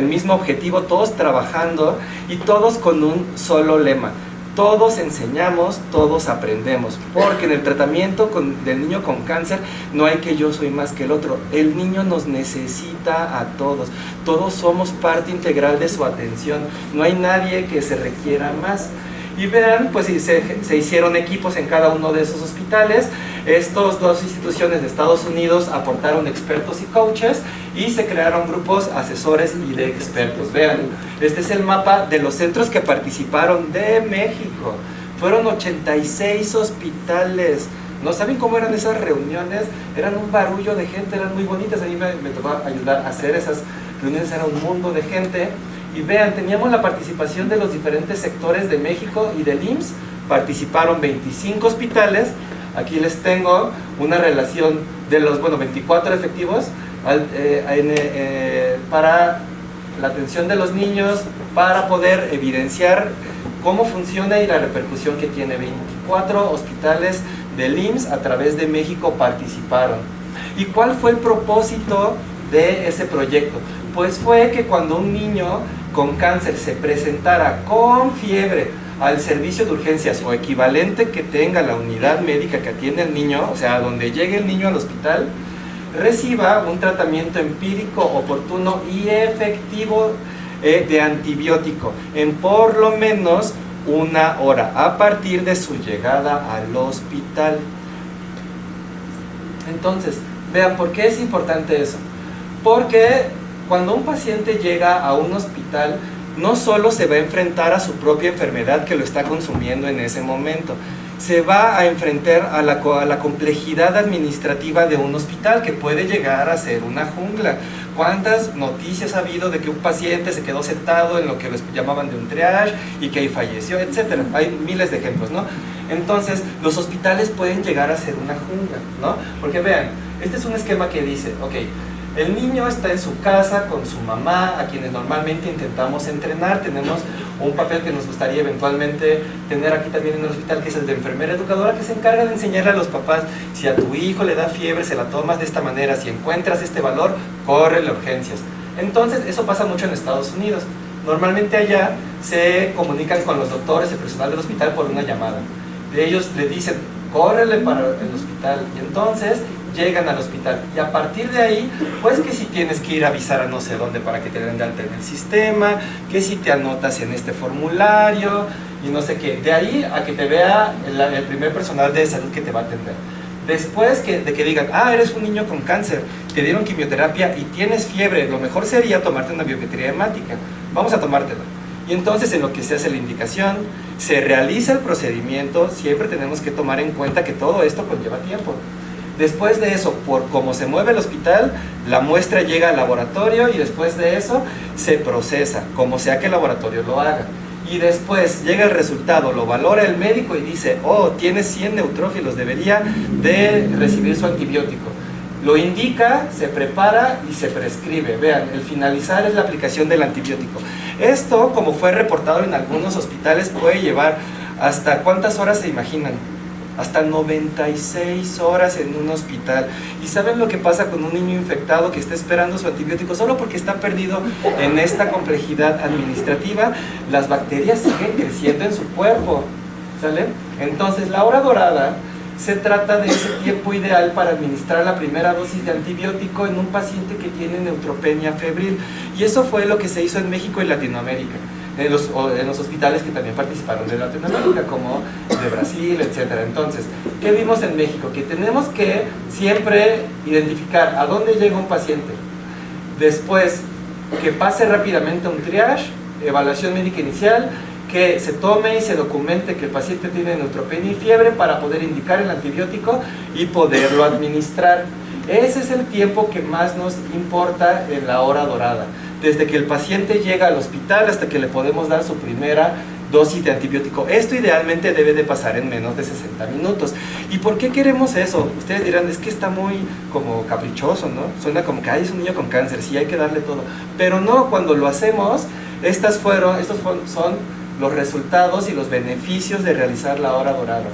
mismo objetivo, todos trabajando y todos con un solo lema: todos enseñamos, todos aprendemos, porque en el tratamiento del niño con cáncer no hay que yo soy más que el otro, el niño nos necesita a todos, todos somos parte integral de su atención, no hay nadie que se requiera más. Y vean, pues se hicieron equipos en cada uno de esos hospitales. Estas 2 instituciones de Estados Unidos aportaron expertos y coaches y se crearon grupos asesores y de expertos. Vean, este es el mapa de los centros que participaron de México. Fueron 86 hospitales. ¿No saben cómo eran esas reuniones? Eran un barullo de gente, eran muy bonitas. A mí me tocó ayudar a hacer esas reuniones, era un mundo de gente. Y vean, teníamos la participación de los diferentes sectores de México y del IMSS. Participaron 25 hospitales. Aquí les tengo una relación de los 24 efectivos para la atención de los niños, para poder evidenciar cómo funciona y la repercusión que tiene. 24 hospitales del IMSS a través de México participaron. ¿Y cuál fue el propósito de ese proyecto? Pues fue que cuando un niño con cáncer se presentara con fiebre al servicio de urgencias o equivalente que tenga la unidad médica que atiende al niño, o sea, donde llegue el niño al hospital, reciba un tratamiento empírico, oportuno y efectivo de antibiótico en por lo menos 1 hora a partir de su llegada al hospital. Entonces, vean, ¿por qué es importante eso? Porque cuando un paciente llega a un hospital, no solo se va a enfrentar a su propia enfermedad que lo está consumiendo en ese momento, se va a enfrentar a la complejidad administrativa de un hospital que puede llegar a ser una jungla. ¿Cuántas noticias ha habido de que un paciente se quedó sentado en lo que les llamaban de un triage y que ahí falleció, etcétera? Hay miles de ejemplos, ¿no? Entonces, los hospitales pueden llegar a ser una jungla, ¿no? Porque vean, este es un esquema que dice, ok, el niño está en su casa con su mamá, a quienes normalmente intentamos entrenar. Tenemos un papel que nos gustaría eventualmente tener aquí también en el hospital, que es el de enfermera educadora, que se encarga de enseñarle a los papás: si a tu hijo le da fiebre, se la tomas de esta manera, si encuentras este valor, córrele a urgencias. Entonces, eso pasa mucho en Estados Unidos. Normalmente allá se comunican con los doctores, el personal del hospital, por una llamada. Ellos le dicen, córrele para el hospital, y entonces llegan al hospital, y a partir de ahí, pues que si tienes que ir a avisar a no sé dónde para que te den de alta en el sistema, que si te anotas en este formulario, y no sé qué, de ahí a que te vea el primer personal de salud que te va a atender. Después de que digan, eres un niño con cáncer, te dieron quimioterapia y tienes fiebre, lo mejor sería tomarte una biometría hemática, vamos a tomártela. Y entonces, en lo que se hace la indicación, se realiza el procedimiento. Siempre tenemos que tomar en cuenta que todo esto conlleva tiempo. Después de eso, por cómo se mueve el hospital, la muestra llega al laboratorio y después de eso se procesa, como sea que el laboratorio lo haga. Y después llega el resultado, lo valora el médico y dice, tiene 100 neutrófilos, debería de recibir su antibiótico. Lo indica, se prepara y se prescribe. Vean, el finalizar es la aplicación del antibiótico. Esto, como fue reportado en algunos hospitales, puede llevar hasta, ¿cuántas horas se imaginan? Hasta 96 horas en un hospital. ¿Y saben lo que pasa con un niño infectado que está esperando su antibiótico solo porque está perdido en esta complejidad administrativa? Las bacterias siguen creciendo en su cuerpo, ¿sale? Entonces, la hora dorada se trata de ese tiempo ideal para administrar la primera dosis de antibiótico en un paciente que tiene neutropenia febril. Y eso fue lo que se hizo en México y Latinoamérica, en los hospitales que también participaron de Latinoamérica, como de Brasil, etc. Entonces, ¿qué vimos en México? Que tenemos que siempre identificar a dónde llega un paciente. Después, que pase rápidamente a un triage, evaluación médica inicial, que se tome y se documente que el paciente tiene neutropenia y fiebre para poder indicar el antibiótico y poderlo administrar. Ese es el tiempo que más nos importa en la hora dorada, desde que el paciente llega al hospital hasta que le podemos dar su primera dosis de antibiótico. Esto idealmente debe de pasar en menos de 60 minutos. ¿Y por qué queremos eso? Ustedes dirán, es que está muy como caprichoso, ¿no? Suena como que es un niño con cáncer, sí hay que darle todo. Pero no, cuando lo hacemos, estos son los resultados y los beneficios de realizar la hora dorada.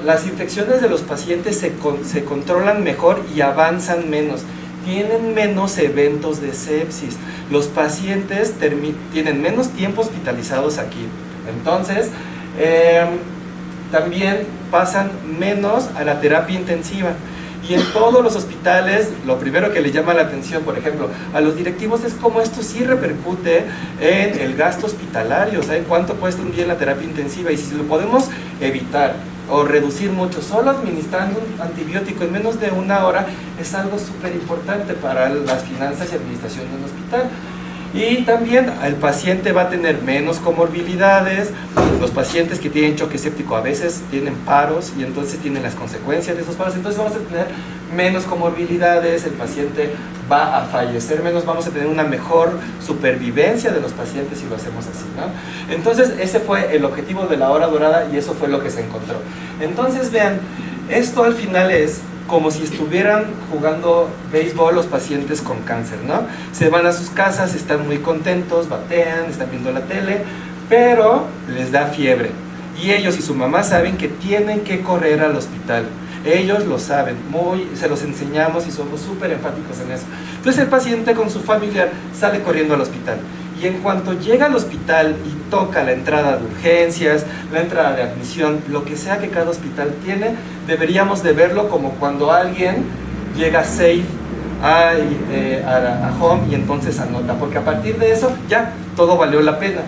Las infecciones de los pacientes se controlan mejor y avanzan menos. Tienen menos eventos de sepsis. Los pacientes tienen menos tiempo hospitalizados aquí. Entonces, también pasan menos a la terapia intensiva. Y en todos los hospitales, lo primero que le llama la atención, por ejemplo, a los directivos es cómo esto sí repercute en el gasto hospitalario. ¿Saben cuánto cuesta un día en la terapia intensiva? Y si lo podemos evitar o reducir mucho, solo administrando un antibiótico en menos de una hora, es algo súper importante para las finanzas y administración de un hospital. Y también el paciente va a tener menos comorbilidades. Los pacientes que tienen choque séptico a veces tienen paros y entonces tienen las consecuencias de esos paros. Entonces vamos a tener menos comorbilidades, el paciente va a fallecer menos, vamos a tener una mejor supervivencia de los pacientes si lo hacemos así, ¿no? Entonces ese fue el objetivo de la hora dorada y eso fue lo que se encontró. Entonces vean, esto al final es como si estuvieran jugando béisbol los pacientes con cáncer, ¿no? Se van a sus casas, están muy contentos, batean, están viendo la tele, pero les da fiebre. Y ellos y su mamá saben que tienen que correr al hospital. Ellos lo saben, se los enseñamos y somos súper enfáticos en eso. Entonces el paciente con su familiar sale corriendo al hospital. Y en cuanto llega al hospital y toca la entrada de urgencias, la entrada de admisión, lo que sea que cada hospital tiene, deberíamos de verlo como cuando alguien llega safe a home y entonces anota, porque a partir de eso ya todo valió la pena.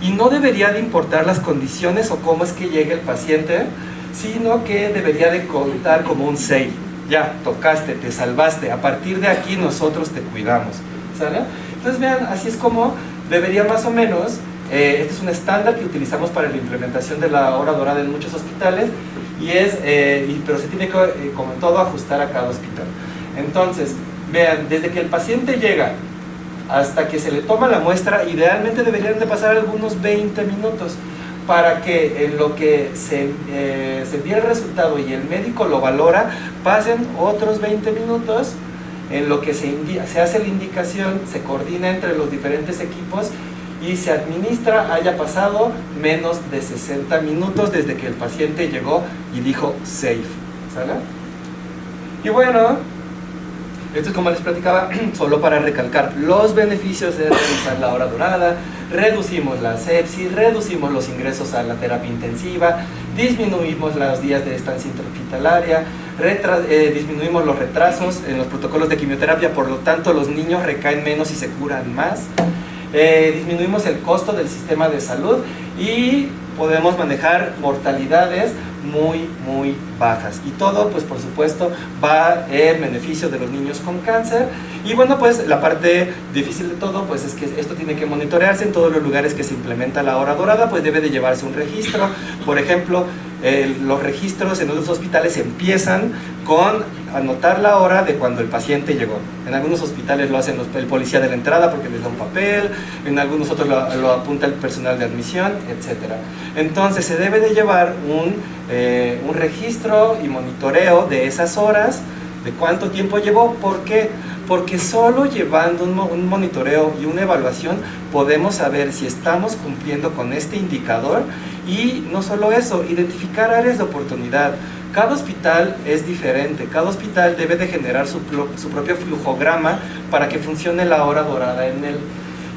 Y no debería de importar las condiciones o cómo es que llega el paciente, sino que debería de contar como un safe. Ya, tocaste, te salvaste, a partir de aquí nosotros te cuidamos, ¿sale? Entonces vean, así es como debería más o menos Este es un estándar que utilizamos para la implementación de la hora dorada en muchos hospitales pero se tiene que, como en todo, ajustar a cada hospital. Entonces, vean, desde que el paciente llega hasta que se le toma la muestra, idealmente deberían de pasar algunos 20 minutos para que en lo que se envía el resultado y el médico lo valora, pasen otros 20 minutos en lo que se hace la indicación, se coordina entre los diferentes equipos y se administra. Haya pasado menos de 60 minutos desde que el paciente llegó y dijo safe, ¿sale? Y bueno, esto es como les platicaba, solo para recalcar los beneficios de realizar la hora dorada. Reducimos la sepsis, reducimos los ingresos a la terapia intensiva, disminuimos los días de estancia intrahospitalaria, disminuimos los retrasos en los protocolos de quimioterapia, por lo tanto los niños recaen menos y se curan más. Disminuimos el costo del sistema de salud y podemos manejar mortalidades muy bajas, y todo pues por supuesto va en beneficio de los niños con cáncer. Y bueno, pues la parte difícil de todo pues es que esto tiene que monitorearse en todos los lugares que se implementa la hora dorada, pues debe de llevarse un registro. Por ejemplo, los registros en los hospitales empiezan con anotar la hora de cuando el paciente llegó. En algunos hospitales lo hacen el policía de la entrada porque les da un papel, en algunos otros lo apunta el personal de admisión, etc. Entonces se debe de llevar un registro y monitoreo de esas horas, de cuánto tiempo llevó. ¿Por qué? Porque solo llevando un monitoreo y una evaluación podemos saber si estamos cumpliendo con este indicador. Y no solo eso, identificar áreas de oportunidad. Cada hospital es diferente, cada hospital debe de generar su propio flujograma para que funcione la hora dorada en él.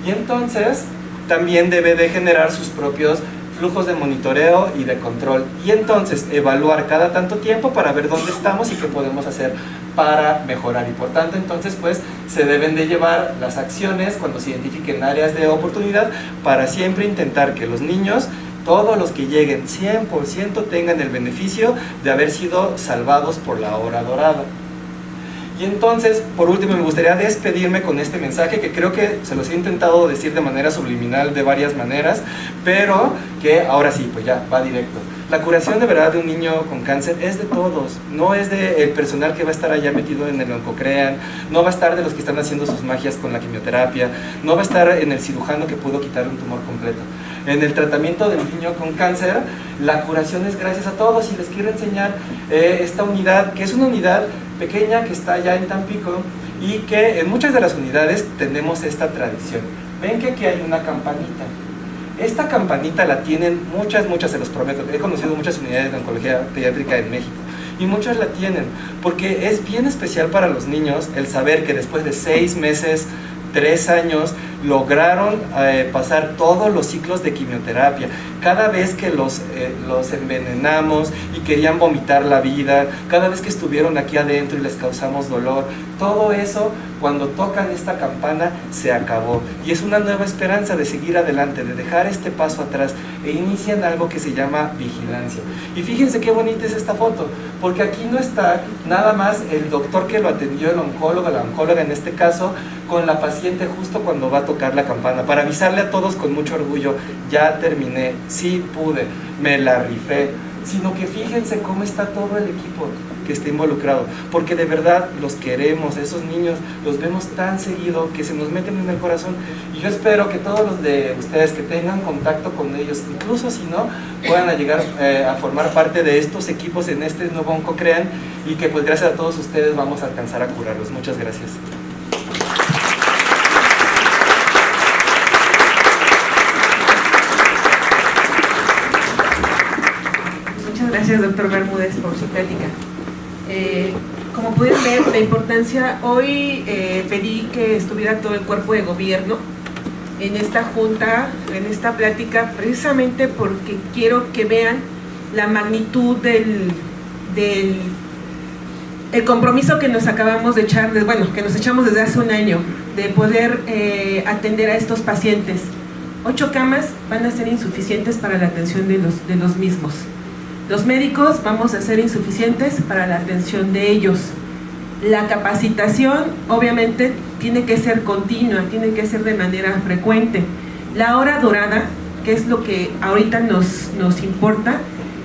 Y entonces también debe de generar sus propios flujos de monitoreo y de control, y entonces evaluar cada tanto tiempo para ver dónde estamos y qué podemos hacer para mejorar. Y por tanto entonces pues se deben de llevar las acciones cuando se identifiquen áreas de oportunidad para siempre intentar que los niños, todos los que lleguen 100% tengan el beneficio de haber sido salvados por la hora dorada. Y entonces, por último, me gustaría despedirme con este mensaje que creo que se los he intentado decir de manera subliminal de varias maneras, pero que ahora sí, pues ya va directo. La curación de verdad de un niño con cáncer es de todos, no es del personal que va a estar allá metido en el Oncocrean, no va a estar de los que están haciendo sus magias con la quimioterapia, no va a estar en el cirujano que pudo quitar un tumor completo. En el tratamiento del niño con cáncer, la curación es gracias a todos, y les quiero enseñar esta unidad, que es una unidad pequeña que está allá en Tampico, y que en muchas de las unidades tenemos esta tradición. Ven que aquí hay una campanita. Esta campanita la tienen muchas, se los prometo. He conocido muchas unidades de oncología pediátrica en México y muchos la tienen, porque es bien especial para los niños el saber que después de 6 meses, 3 años, lograron pasar todos los ciclos de quimioterapia. Cada vez que los envenenamos y querían vomitar la vida, cada vez que estuvieron aquí adentro y les causamos dolor, todo eso, cuando tocan esta campana, se acabó. Y es una nueva esperanza de seguir adelante, de dejar este paso atrás, e inician algo que se llama vigilancia. Y fíjense qué bonita es esta foto, porque aquí no está nada más el doctor que lo atendió, el oncólogo, la oncóloga en este caso, con la paciente justo cuando va a tocar la campana, para avisarle a todos con mucho orgullo: ya terminé, sí pude, me la rifé. Sino que fíjense cómo está todo el equipo que está involucrado, porque de verdad los queremos, esos niños los vemos tan seguido que se nos meten en el corazón. Y yo espero que todos los de ustedes que tengan contacto con ellos, incluso si no, puedan llegar a formar parte de estos equipos en este nuevo Oncocrean, y que pues gracias a todos ustedes vamos a alcanzar a curarlos. Muchas gracias. Gracias, doctor Bermúdez, por su plática. Como pudieron ver, la importancia, hoy pedí que estuviera todo el cuerpo de gobierno en esta junta, en esta plática, precisamente porque quiero que vean la magnitud del compromiso que nos acabamos de echar, que nos echamos desde hace un año, de poder atender a estos pacientes. 8 camas van a ser insuficientes para la atención de los mismos. Los médicos vamos a ser insuficientes para la atención de ellos. La capacitación obviamente tiene que ser continua, tiene que ser de manera frecuente. La hora dorada que es lo que ahorita nos importa,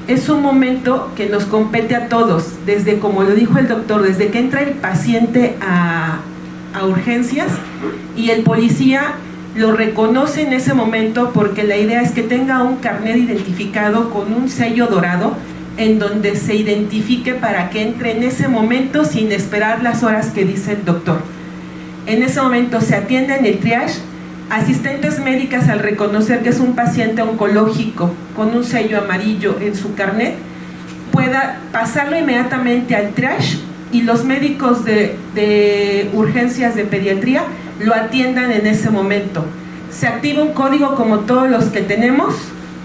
es un momento que nos compete a todos, desde, como lo dijo el doctor, desde que entra el paciente a urgencias, y el policía lo reconoce en ese momento, porque la idea es que tenga un carnet identificado con un sello dorado en donde se identifique para que entre en ese momento sin esperar las horas que dice el doctor. En ese momento se atiende en el triage. Asistentes médicas, al reconocer que es un paciente oncológico con un sello amarillo en su carnet, pueda pasarlo inmediatamente al triage, y los médicos de urgencias de pediatría lo atiendan en ese momento. Se activa un código como todos los que tenemos,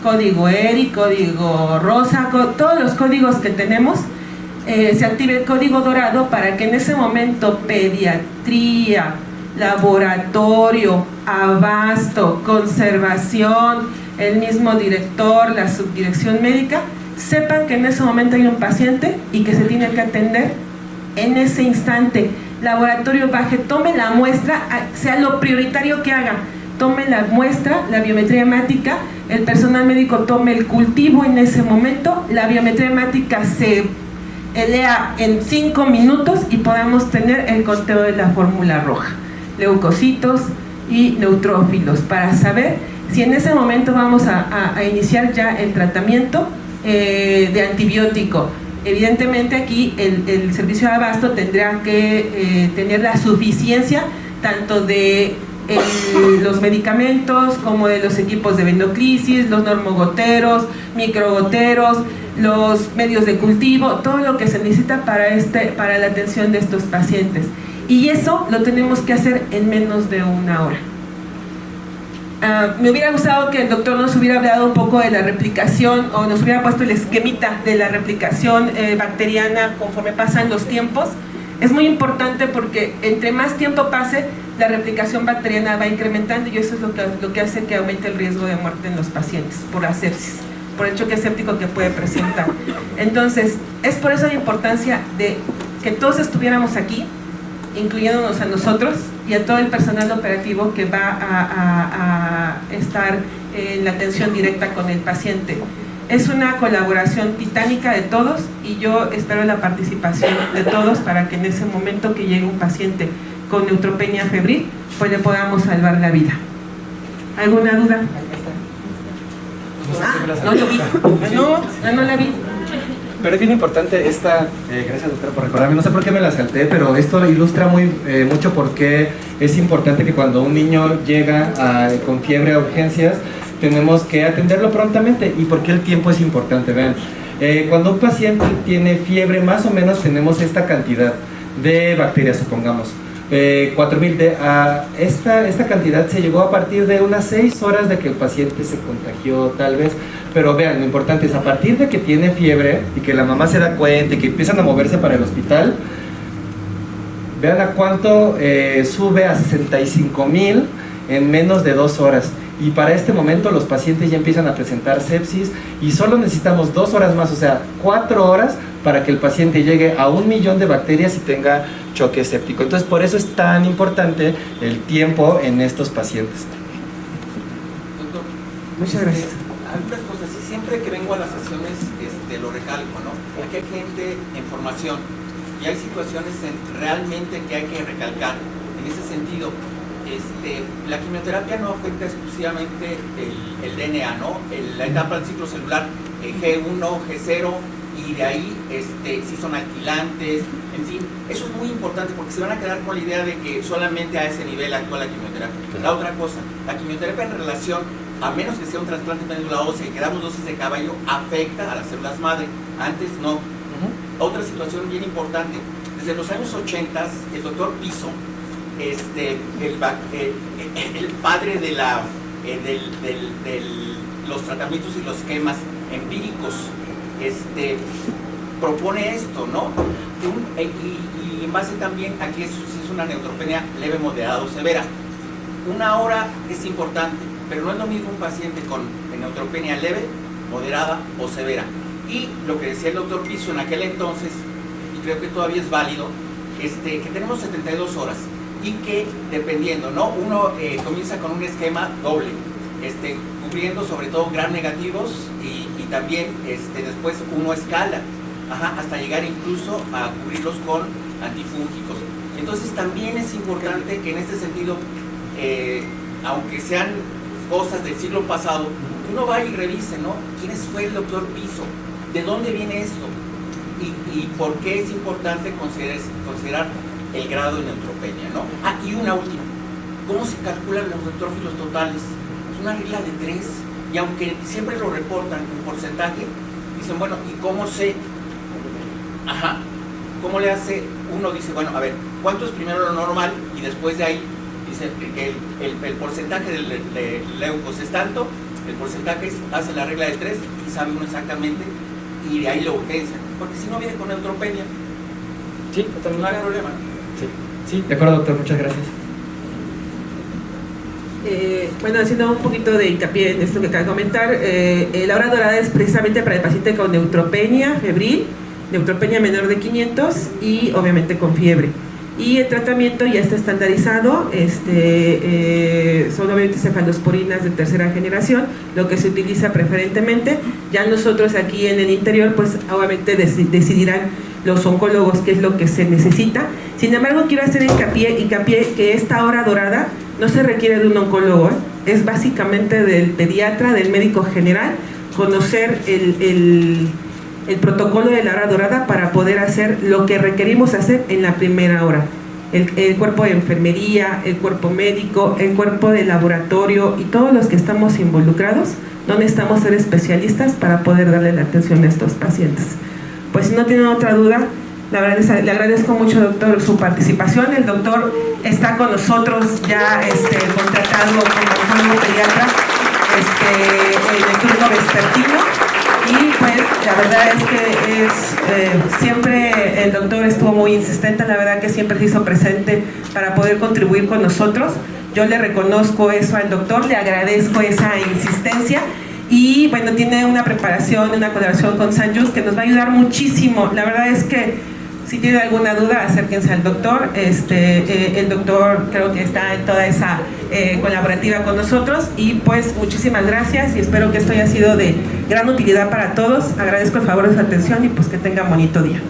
código ERI, código rosa, todos los códigos que tenemos. Se activa el código dorado para que en ese momento pediatría, laboratorio, abasto, conservación, el mismo director, la subdirección médica, sepan que en ese momento hay un paciente y que se tiene que atender en ese instante. Laboratorio baje, tome la muestra, sea lo prioritario que haga, tome la muestra, la biometría hemática, el personal médico tome el cultivo en ese momento, la biometría hemática se lea en 5 minutos y podamos tener el conteo de la fórmula roja, leucocitos y neutrófilos, para saber si en ese momento vamos a iniciar ya el tratamiento de antibiótico. Evidentemente aquí el servicio de abasto tendrá que tener la suficiencia tanto de los medicamentos como de los equipos de venoclisis, los normogoteros, microgoteros, los medios de cultivo, todo lo que se necesita para la atención de estos pacientes. Y eso lo tenemos que hacer en menos de una hora. Me hubiera gustado que el doctor nos hubiera hablado un poco de la replicación, o nos hubiera puesto el esquemita de la replicación bacteriana conforme pasan los tiempos. Es muy importante porque entre más tiempo pase, la replicación bacteriana va incrementando, y eso es lo que hace que aumente el riesgo de muerte en los pacientes por asepsis, por el choque séptico que puede presentar. Entonces, es por eso la importancia de que todos estuviéramos aquí, incluyéndonos a nosotros y a todo el personal operativo que va a estar en la atención directa con el paciente. Es una colaboración titánica de todos, y yo espero la participación de todos para que en ese momento que llegue un paciente con neutropenia febril, pues le podamos salvar la vida. ¿Alguna duda? No lo vi. No la vi. Pero es bien importante esta, gracias doctora por recordarme, no sé por qué me la salté, pero esto ilustra mucho por qué es importante que cuando un niño llega con fiebre a urgencias, tenemos que atenderlo prontamente, y por qué el tiempo es importante. Vean, cuando un paciente tiene fiebre, más o menos tenemos esta cantidad de bacterias, supongamos. 4000 esta cantidad se llegó a partir de unas 6 horas de que el paciente se contagió, tal vez. Pero vean, lo importante es a partir de que tiene fiebre y que la mamá se da cuenta y que empiezan a moverse para el hospital, vean a cuánto sube a 65,000 en menos de 2 horas. Y para este momento los pacientes ya empiezan a presentar sepsis, y solo necesitamos 2 horas más, o sea, 4 horas para que el paciente llegue a 1.000.000 de bacterias y tenga choque séptico. Entonces, por eso es tan importante el tiempo en estos pacientes. Doctor, Muchas gracias. algunas cosas, y siempre que vengo a las sesiones lo recalco, ¿no? Aquí hay gente en formación y hay situaciones realmente que hay que recalcar. En ese sentido, la quimioterapia no afecta exclusivamente el DNA, ¿no? La etapa del ciclo celular, G1, G0, y de ahí si son alquilantes, en fin, eso es muy importante porque se van a quedar con la idea de que solamente a ese nivel actúa la quimioterapia. La otra cosa, la quimioterapia en relación, a menos que sea un trasplante de médula ósea y que damos dosis de caballo, afecta a las células madre, antes no. Otra situación bien importante, desde los años 80, el doctor Piso, el padre de los tratamientos y los esquemas empíricos, propone esto, ¿no? Y en base también a que es una neutropenia leve, moderada o severa. 1 hora es importante, pero no es lo mismo un paciente con neutropenia leve, moderada o severa. Y lo que decía el doctor Piso en aquel entonces, y creo que todavía es válido, que tenemos 72 horas y que dependiendo, ¿no? Uno comienza con un esquema doble, cubriendo sobre todo gram negativos y también después uno escala hasta llegar incluso a cubrirlos con antifúngicos. Entonces también es importante que en este sentido, aunque sean cosas del siglo pasado, uno vaya y revise, ¿no? ¿Quién fue el doctor Piso? ¿De dónde viene esto? Y por qué es importante considerar el grado de neutropenia, ¿no? Y una última, ¿cómo se calculan los neutrófilos totales? Es una regla de 3, y aunque siempre lo reportan en porcentaje, dicen, bueno, ¿y cómo sé? ¿Cómo le hace? Uno dice, bueno, a ver, ¿cuánto es primero lo normal? Y después de ahí dice que el porcentaje del leucos es tanto, el porcentaje hace la regla de 3 y sabe uno exactamente, y de ahí lo urgencia, porque si no viene con neutropenia, sí, totalmente. no hay problema. Sí, de acuerdo, doctor, muchas gracias. Bueno, haciendo un poquito de hincapié en esto que acaba de comentar, la hora dorada es precisamente para el paciente con neutropenia febril, neutropenia menor de 500 y obviamente con fiebre. Y el tratamiento ya está estandarizado, son obviamente cefalosporinas de tercera generación, lo que se utiliza preferentemente. Ya nosotros aquí en el interior, pues obviamente decidirán los oncólogos qué es lo que se necesita. Sin embargo, quiero hacer hincapié que esta hora dorada no se requiere de un oncólogo, es básicamente del pediatra, del médico general, conocer el protocolo de la hora dorada para poder hacer lo que requerimos hacer en la primera hora. El cuerpo de enfermería, el cuerpo médico, el cuerpo de laboratorio y todos los que estamos involucrados, no necesitamos ser especialistas para poder darle la atención a estos pacientes. Pues si no tienen otra duda, la verdad le agradezco mucho, doctor, su participación. El doctor está con nosotros ya contratado como oncólogo pediatra en el turno vespertino. Y pues la verdad es que siempre el doctor estuvo muy insistente, la verdad que siempre se hizo presente para poder contribuir con nosotros. Yo le reconozco eso al doctor, le agradezco esa insistencia y bueno, tiene una preparación, una colaboración con San Just que nos va a ayudar muchísimo. La verdad es que si tienen alguna duda, acérquense al doctor. El doctor creo que está en toda esa colaborativa con nosotros y pues muchísimas gracias y espero que esto haya sido de gran utilidad para todos. Agradezco el favor de su atención y pues que tengan bonito día.